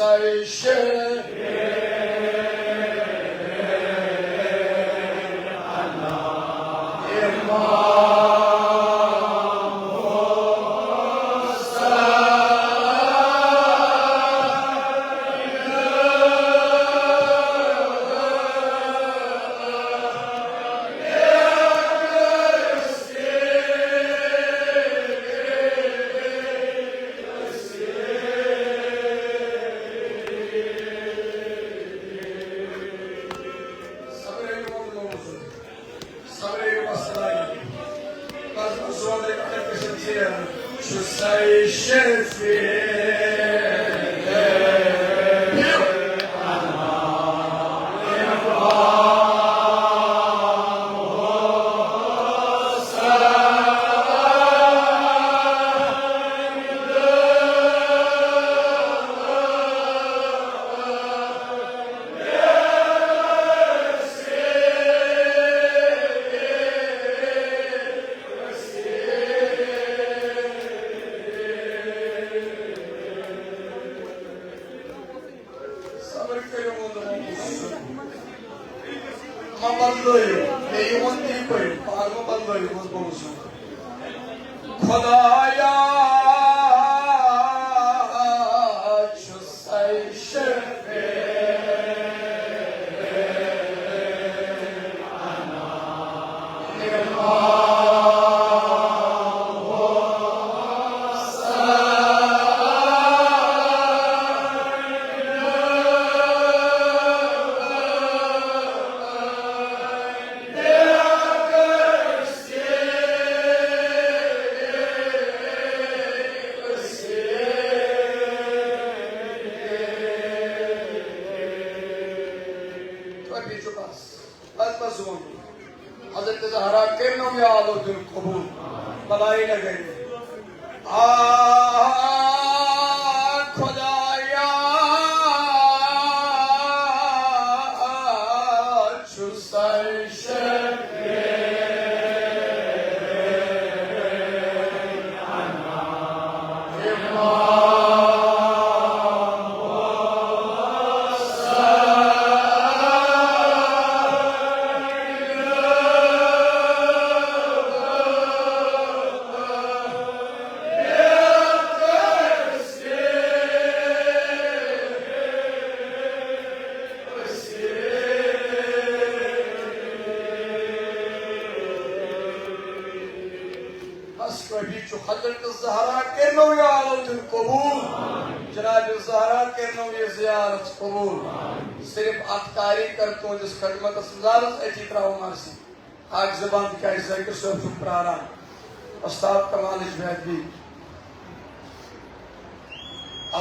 say shit.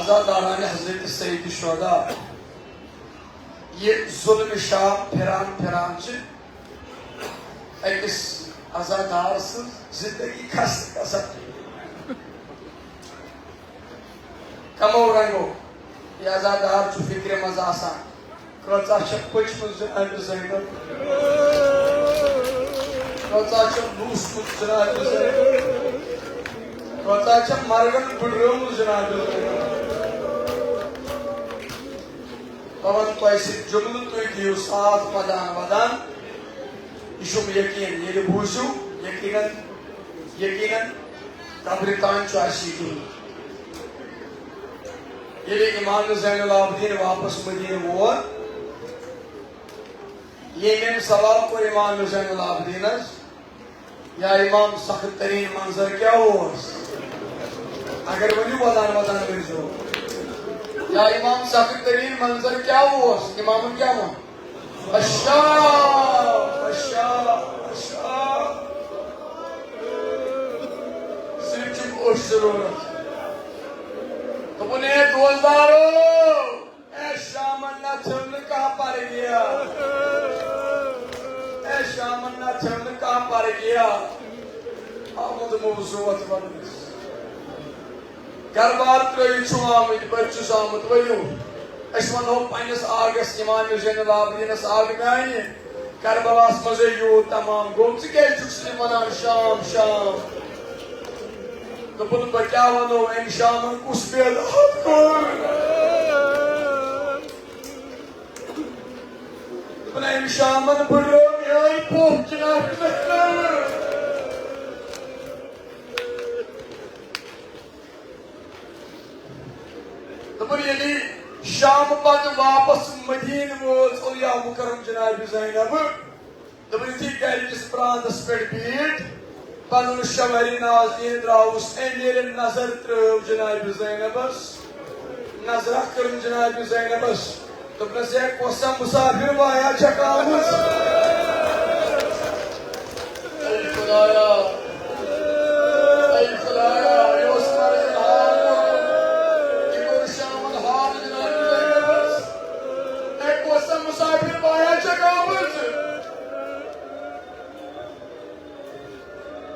आजादारान हजरत सईद शुहदा ये जुल्म शाह फिरान फिरान अकिस आजादार जिंदगी खस्त कसत कमो रंगो ये आजादार फिक्र मज आसान कचा पचम जनाब ज़ैनब कचा लूसमुत जनाब ज़ैनब कचा मरगन बुढ़म जनाब ज़ैनब पवन पैसे जुमल तुम दियो साथ मदान वदान यह यकीन ये बूझू यकीनन यकीनन कब्र तान ये इमाम ज़ैनुल आबिदीन वापस मदीने वो ये मेम सवाल को इमाम ज़ैनुल आबिदीन या इमाम सख्त तरीन मंजर क्या हो अगर वही वदान वदान भेजो या इमाम सख्त तरीन मंजर क्या हो इमाम क्या हो अच्छा अच्छा अच्छा सिर्फ जरूरत तो उन्हें दोस्तदारो ऐ शामन्ना छंद कहाँ पर गया ऐ शामन्ना छंद कहाँ पर गया आमुद मौजूद बनस गरबार त्रोई छुआमत बच्चु सामत वयो अशवनो पन्नस आगस इमाम ज़ैनुल आबिदीनस आग गाय करबलास मजे यो तमाम गोम से क्या चुस्ली मनान शाम शाम तो बुन बचा वनो इन शाम कुछ बेदात कर शामन बुढ़ो यही पहुंचना दपन यदि शाम पत वापस मदीन वोस औलिया मुकरम जनाब ज़ैनब दपन थी गरिस प्रांतस पे बीट पन शवरी नाज़ीन द्राउस मेरे नजर त्रव जनाब ज़ैनबस नजर करम जनाब ज़ैनबस दपन से कोसा मुसाफिर वाया चकामुस ऐ खुदाया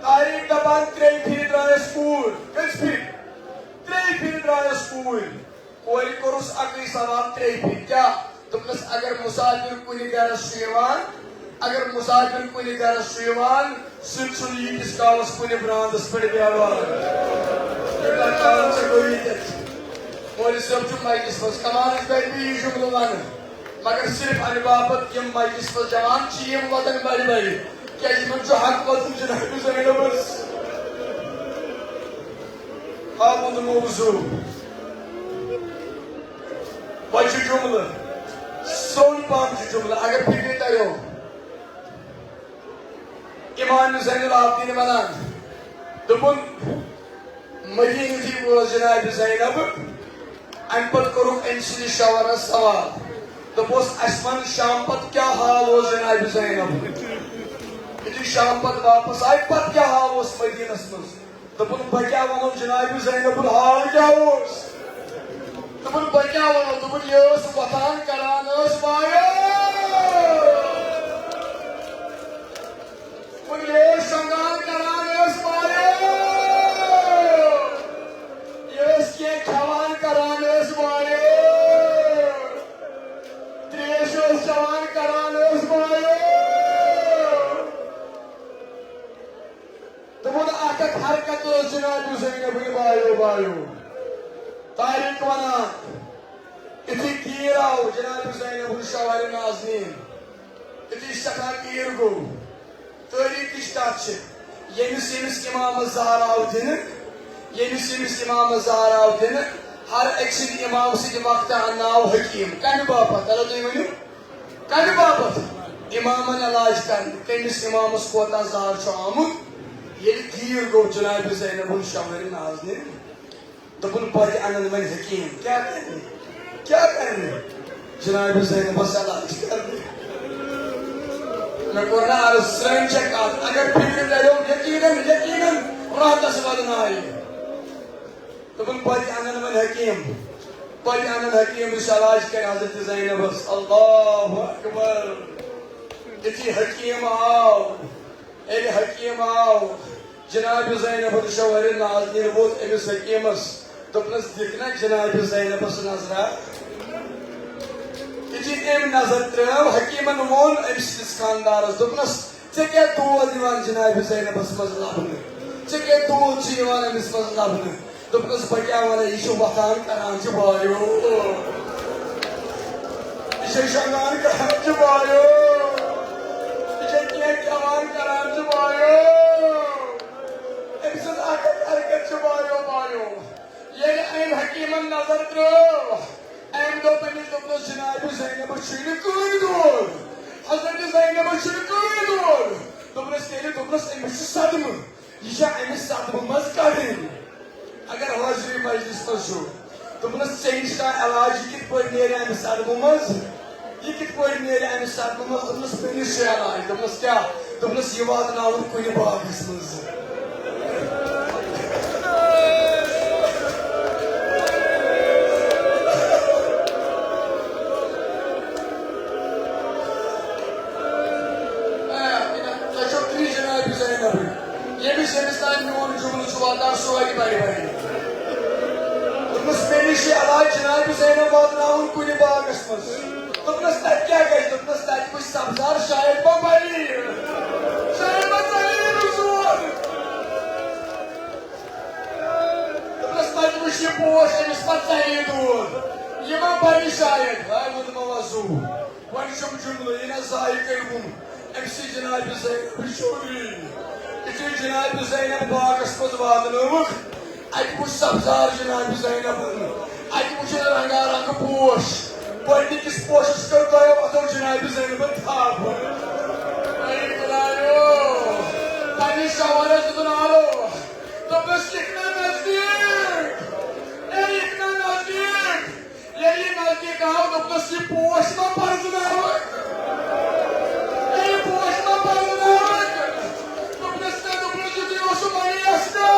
तारीख दबान त्रेई फिर द्राय स्कूल कस फिर त्रेई फिर द्राय स्कूल कोई कोरुस अगली सवाल त्रेई फिर क्या तुमस अगर मुसाफिर कुनी घर सुयवान अगर मुसाफिर कुनी घर सुयवान सुन यीस कालस कुनी ब्रांदस पे बेवान ये काम से कोई मोर सब जो माइकिस पर कमान पे भी जुमला वन मगर सिर्फ अन बाबत यम माइकिस पर जवान चीम वतन बड़ी बड़ी क्या जीवन जो हक वतन जनाब ज़ैनबस हामुद मौजू वजह जुमला सोन पाम जुमला अगर फिर तयो इमाम ज़ैनुल आबिदीन वनान दुपुन मदीन थी वो जनाब ज़ैनब अन पत करुक अमि शवर सवाल दोस असन शाम पत क्या हाल हो जनाब ज़ैनब यदि शाम पत वापस आय पत क्या हाल हो मदीनस मज दोपुन बह क्या वनो जनाब ज़ैनबुल हाल क्या दोपुन बह क्या वनो दोपुन ये वतान करान बायो दोपुन ये शंगान करान बायो ये के खवान करान बायो त्रेश जवान करान बायो दोपुन अक हरकत जनाब ज़ैनब बायो बायो तारीख वनान इथि तीर आव जनाब ज़ैनब शवार नाज़नीन इथि सखा तीर गो तारीख तथ यमिस यमिस इमाम ज़हरा आव दिन यमिस यमिस इमाम ज़हरा आव दिन हर एक इमाम सद वक्त नाव हकीम कम बापत अल तुम वनु कम बापत इमामन इलाज कर कमिस इमामस कोता ज़हर आमुत ये तीर गो जनाब ज़ैनब शवार नाज़नीन दोपुन पत अनन वन हकीम क्या करने जनाब ज़ैनबस इलाज करने मैं कोना अर्ज स्वयं चेक अगर फिर दयो यकीनन यकीनन रातस वदनाय दोपुन पत अनन वन हकीम इलाज कर हजरत ज़ैनबस अल्लाहु अकबर इति हकीम आओ जनाब ज़ैनब शवार नाज़नीन वोत अमिस हकीमस दोपनस दिखना जनाब ज़ैनबस नजरा यदि अम नजर त्रव हकीमन वोन अमिस खानदारस दोपनस ऐ क्या दूल दिवान जनाब ज़ैनबस मज लबन ऐ क्या दूल अमिस मज लबन दोपनस बह क्या वन यह वतान करान बायो यह शंगान करान बायो यह खवान करान बायो अम सद हरकत बायो बायो ये अम हकीमन नजर त्रो अम दोपनस जनाब ज़ैनब कून दूर हजरत ज़ैनब कून दूर दोपनस अमिस सदम यह अमिस सदम मज कड़न अगर हाजरी मजलिस मज दोपनस ऐश इलाज कित पे नेर अमि सदम मज यह कित पे नेर अमि सदम मज दोपनस पेनिस इलाज दोपनस क्या दोपनस यह वातनावन कुन बागस मज यमिस मोन जुमल वातान सोरी बड़ी बड़ी दोपनस पेनिश इलाज जनाब ज़ैनब वातनावन कुन बागस मज दोपनस तत क्या गई दोपनस तत कुछ सब्जार शायद बम्बई दोपनस तत कुछ पोश अमिस पे दूर यह बड़ी शायद हाय वोन वजू Wanşım cümle yine sahip kılbım. Emsi Cenab-ı Zeynep Şuri. İki Cenab-ı Zeynep bağışmaz vadılımık. Ay bu sabzar Cenab-ı Zeynep'in. Ay bu şeyler hangarangı boş. Politik boş çıkartaya batır Cenab-ı Zeynep'in tabi. Ay kılayo. Tani şavara tutun alo. Tabes yıkna nazdik. Ey yıkna nazdik. Yeri nazdik ağır noktası boşma parzına bak. Ey boşma parzına bak. Noktası noktası diyorsun maniyasta.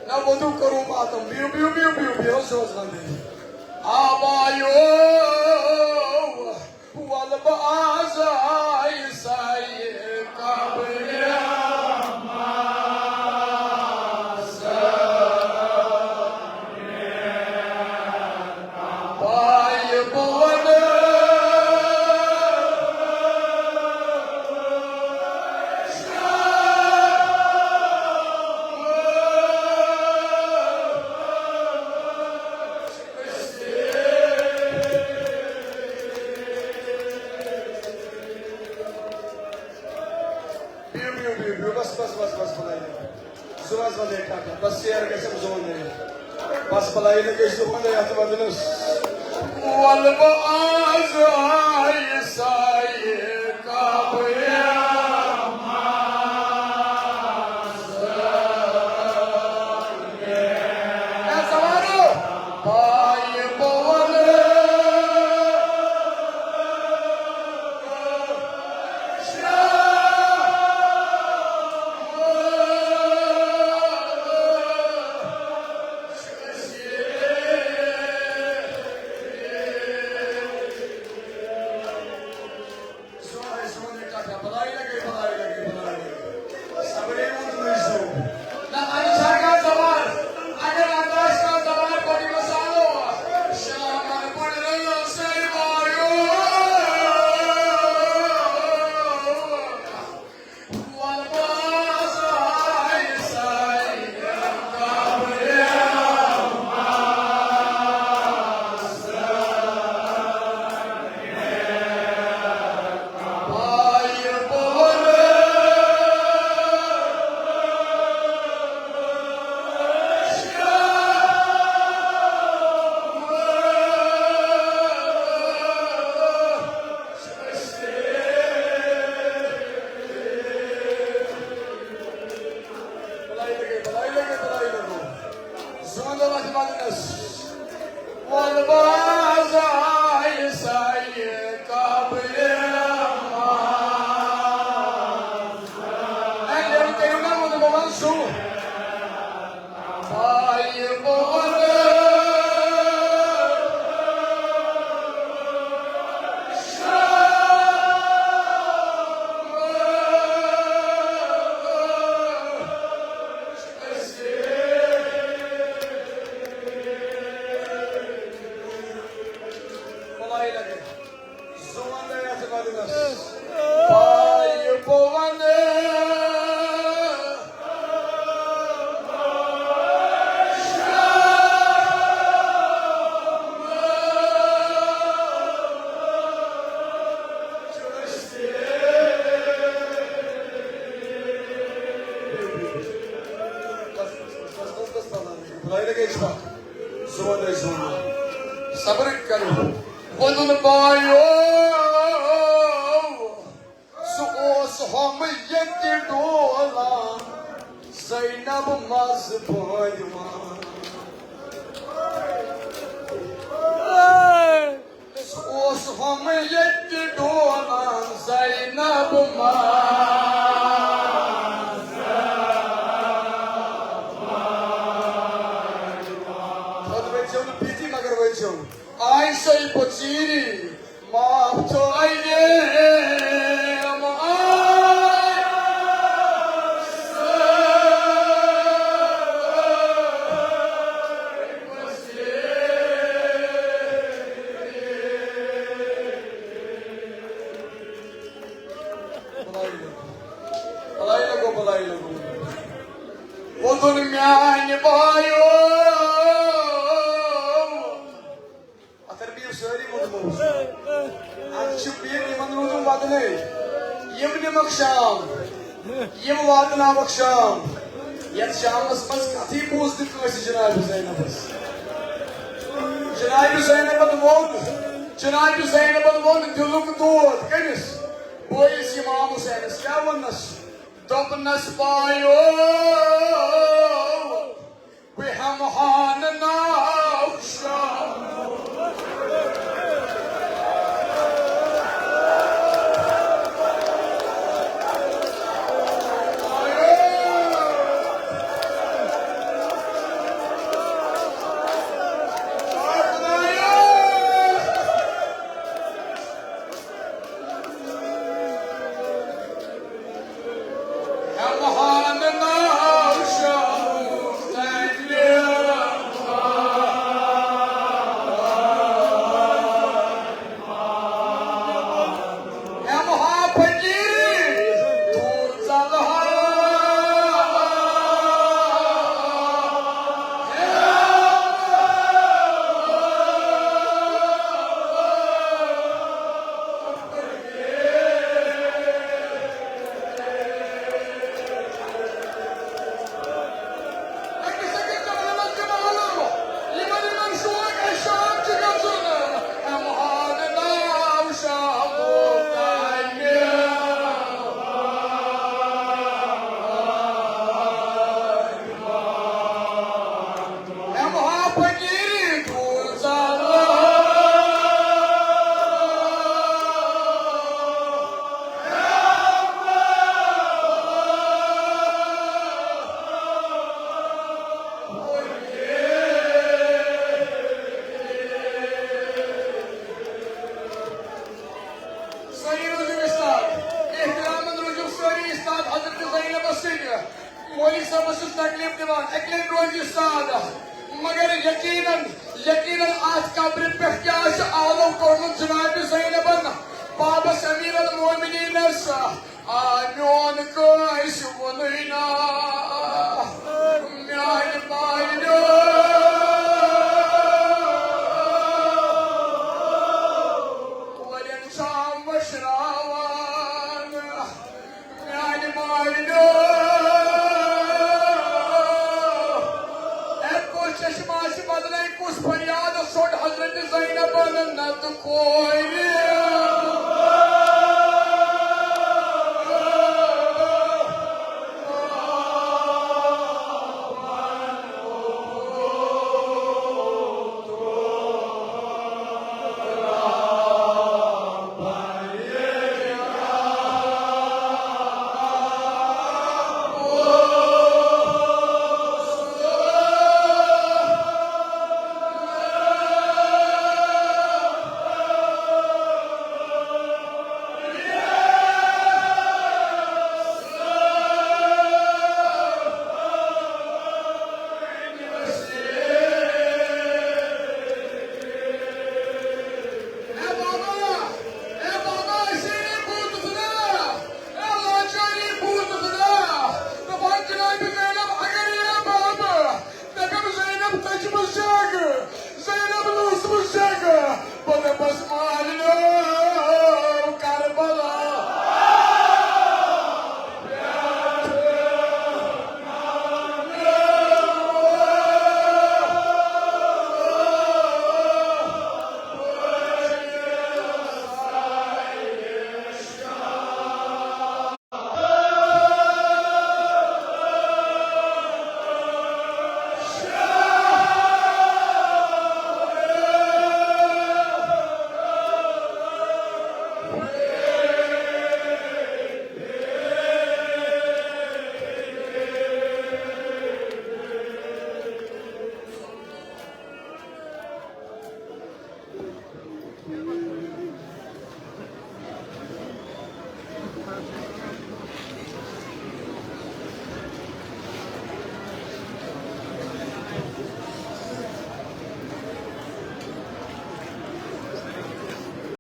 Na bodu karu batam biu biu biu biu biu soz bande. Abayo wal baazai sai kabriya masa bay bone Bas balayına geçti bana yatmadınız. Valba azay say kapıya ne zamanı? Bay bavanı sabır karo. Onun bayo su os hom yetti dola Zeynep maz boyma su os hom yetti dola Zeynep maz Hadi bechonu piti magar bechonu I say pochiri maaf to aine Odun miani bayo Atar bir söyleyeyim onu Ançı bir iman uzun vadını Yevni makşam Yev vadına makşam Yet şamız mas katı bozdik kıvısı Cenab-ı Zeynep'ız Cenab-ı Zeynep'ın vod Cenab-ı Zeynep'ın vod Diluk doğud Keniz Bu is İmam Hüseyin'iz Kya vannas Dobnas bayo We have hanna ukşam मौली साहब तकलीफ दिवान अकले रोज साद मगर यकीनन यकीनन आज कब्र पे क्या आलो corn जनाब ज़ैनबन बाबस अमीर अल मोमिनीन आमियोन को शुवनैना म्यान मायनो वलन शाम वशरावान म्यान मायनो चश्मा बदले कुछ फरियाद सोट हजरत ज़ैनब नद को